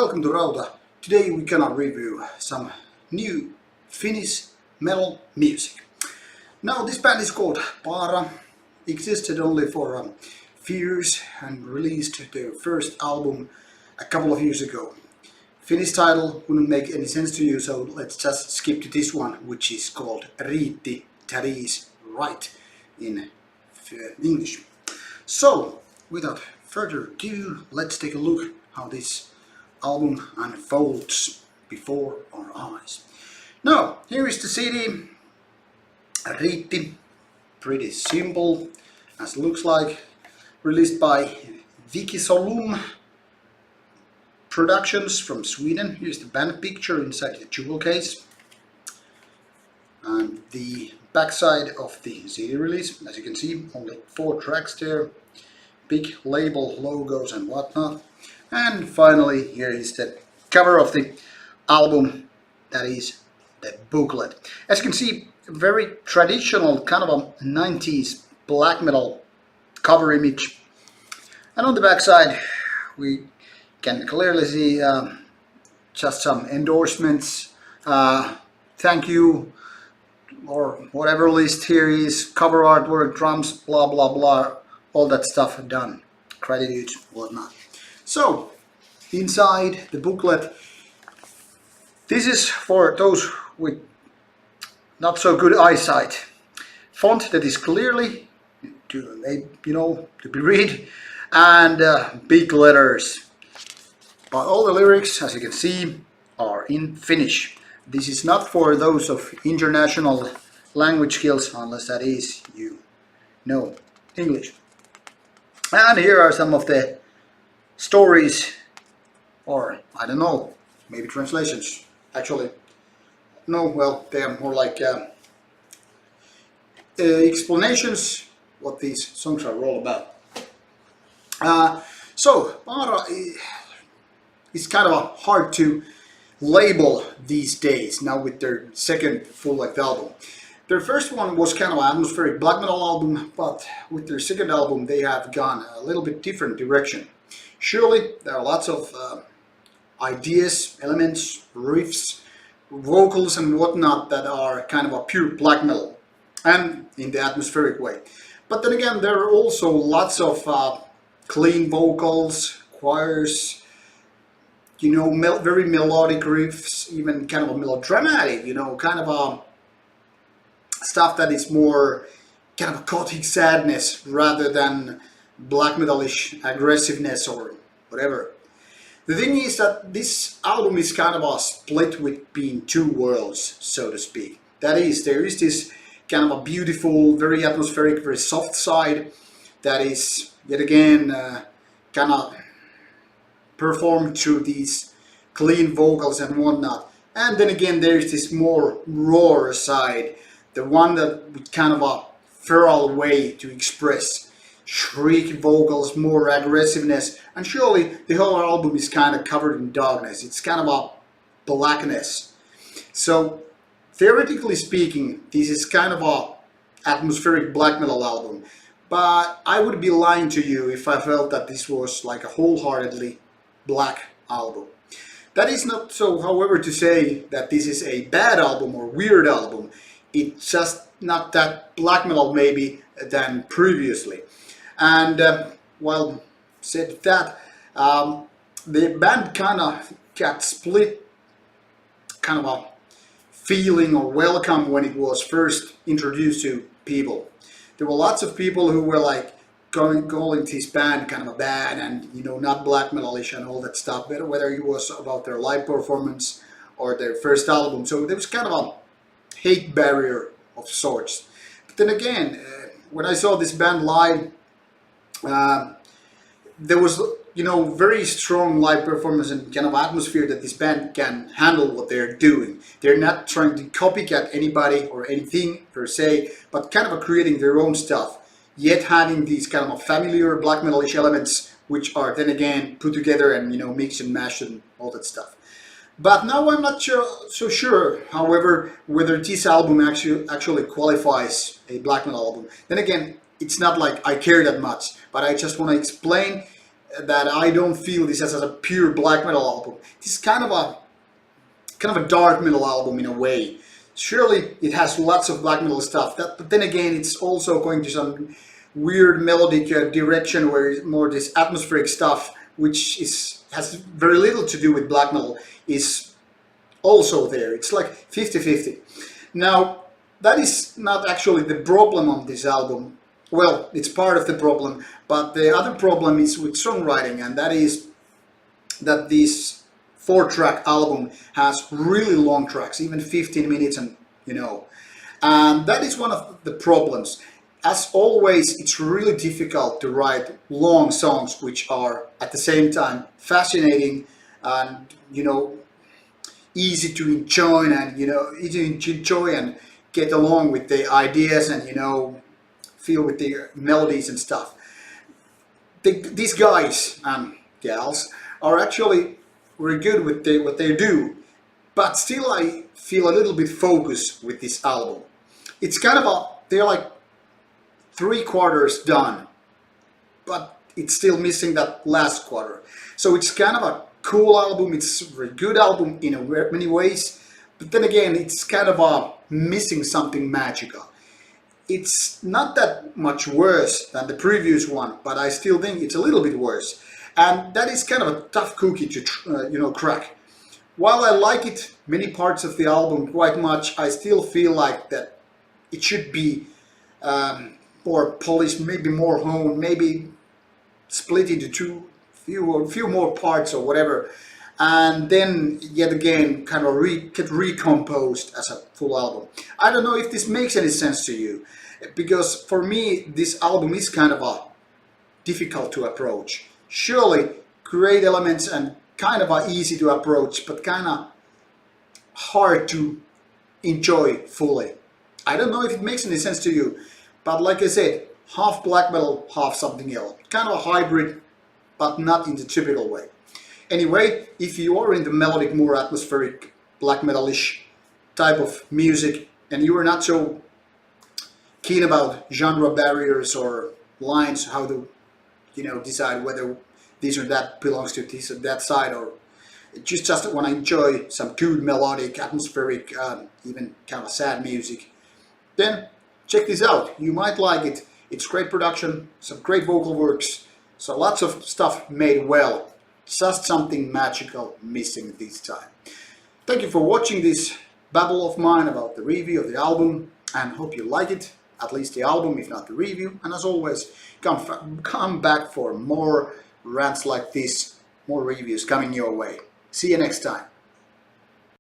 welcome to Rauta. Today we're gonna review some new Finnish metal music. Now this band is called Paara, existed only for a few years and released their first album a couple of years ago. Finnish title wouldn't make any sense to you, so let's just skip to this one, which is called Riitti, that is right in English. So without further ado, let's take a look how this album unfolds before our eyes. Now, here is the CD, Riitti, pretty simple as it looks like, released by Solum Productions from Sweden. Here's the band picture inside the jewel case and the backside of the CD release. As you can see, only 4 tracks there, big label logos and whatnot. And finally, here is the cover of the album, that is the booklet. As you can see, very traditional kind of a 90s black metal cover image. And on the back side, we can clearly see just some endorsements, thank you, or whatever list here is, cover artwork, drums, blah blah blah, all that stuff done, gratitude, whatnot. So, inside the booklet, this is for those with not so good eyesight. Font that is clearly to be read, and big letters. But all the lyrics, as you can see, are in Finnish. This is not for those of international language skills, unless that is you know English. And here are some of the stories, or I don't know, maybe translations. Actually, no, well, they are more like explanations what these songs are all about. So, Paara is kind of hard to label these days now with their second full-length album. Their first one was kind of an atmospheric black metal album, but with their second album they have gone a little bit different direction. Surely there are lots of ideas, elements, riffs, vocals and whatnot that are kind of a pure black metal and in the atmospheric way. But then again, there are also lots of clean vocals, choirs, very melodic riffs, even kind of a melodramatic, kind of a stuff that is more kind of gothic sadness rather than black metalish aggressiveness or whatever. The thing is that this album is kind of a split between two worlds, so to speak. That is, there is this kind of a beautiful, very atmospheric, very soft side that is yet again kind of performed through these clean vocals and whatnot. And then again there is this more raw side, the one that with kind of a feral way to express shriek vocals, more aggressiveness, and surely the whole album is kind of covered in darkness. It's kind of a blackness. So theoretically speaking, this is kind of a atmospheric black metal album, but I would be lying to you if I felt that this was like a wholeheartedly black album. That is not so, however, to say that this is a bad album or weird album. It's just not that black metal maybe than previously. And while said that, the band kind of got split kind of a feeling or welcome when it was first introduced to people. There were lots of people who were like calling this band kind of a bad and not black metalish and all that stuff, whether it was about their live performance or their first album. So there was kind of a hate barrier of sorts. But then again, when I saw this band live, there was very strong live performance and kind of atmosphere that this band can handle what they're doing. They're not trying to copycat anybody or anything per se, but kind of creating their own stuff, yet having these kind of familiar black metalish elements which are then again put together and mixed and mashed and all that stuff. But now I'm not so sure, however, whether this album actually qualifies a black metal album. Then again, it's not like I care that much, but I just want to explain that I don't feel this as a pure black metal album. This is kind of a dark metal album in a way. Surely it has lots of black metal stuff, but then again it's also going to some weird melodic direction where it's more this atmospheric stuff, which has very little to do with black metal, is also there. It's like 50-50. Now, that is not actually the problem on this album. Well, it's part of the problem, but the other problem is with songwriting, and that is that this 4-track album has really long tracks, even 15 minutes, and and that is one of the problems. As always, it's really difficult to write long songs which are at the same time fascinating and easy to enjoy and get along with the ideas and feel with the melodies and stuff. These guys and gals are actually very good with what they do, but still I feel a little bit focused with this album. It's kind of they're like 3/4 done, but it's still missing that last quarter. So it's kind of a cool album. It's a very good album in many ways, but then again it's kind of missing something magical. It's not that much worse than the previous one, but I still think it's a little bit worse, and that is kind of a tough cookie to crack. While I like it, many parts of the album quite much, I still feel like that it should be more polished, maybe more honed, maybe split into few more parts or whatever, and then yet again kind of get recomposed as a full album. I don't know if this makes any sense to you, because for me this album is kind of difficult to approach. Surely great elements and kind of easy to approach, but kind of hard to enjoy fully. I don't know if it makes any sense to you, but like I said, half black metal, half something else. Kind of a hybrid, but not in the typical way. Anyway, if you are in the melodic, more atmospheric, black metal-ish type of music, and you are not so keen about genre barriers or lines, how to decide whether this or that belongs to this or that side, or just want to enjoy some good melodic, atmospheric, even kind of sad music, then check this out. You might like it. It's great production, some great vocal works, so lots of stuff made well. Just something magical missing this time. Thank you for watching this babble of mine about the review of the album, and hope you like it, at least the album, if not the review. And as always, come back for more rants like this, more reviews coming your way. See you next time.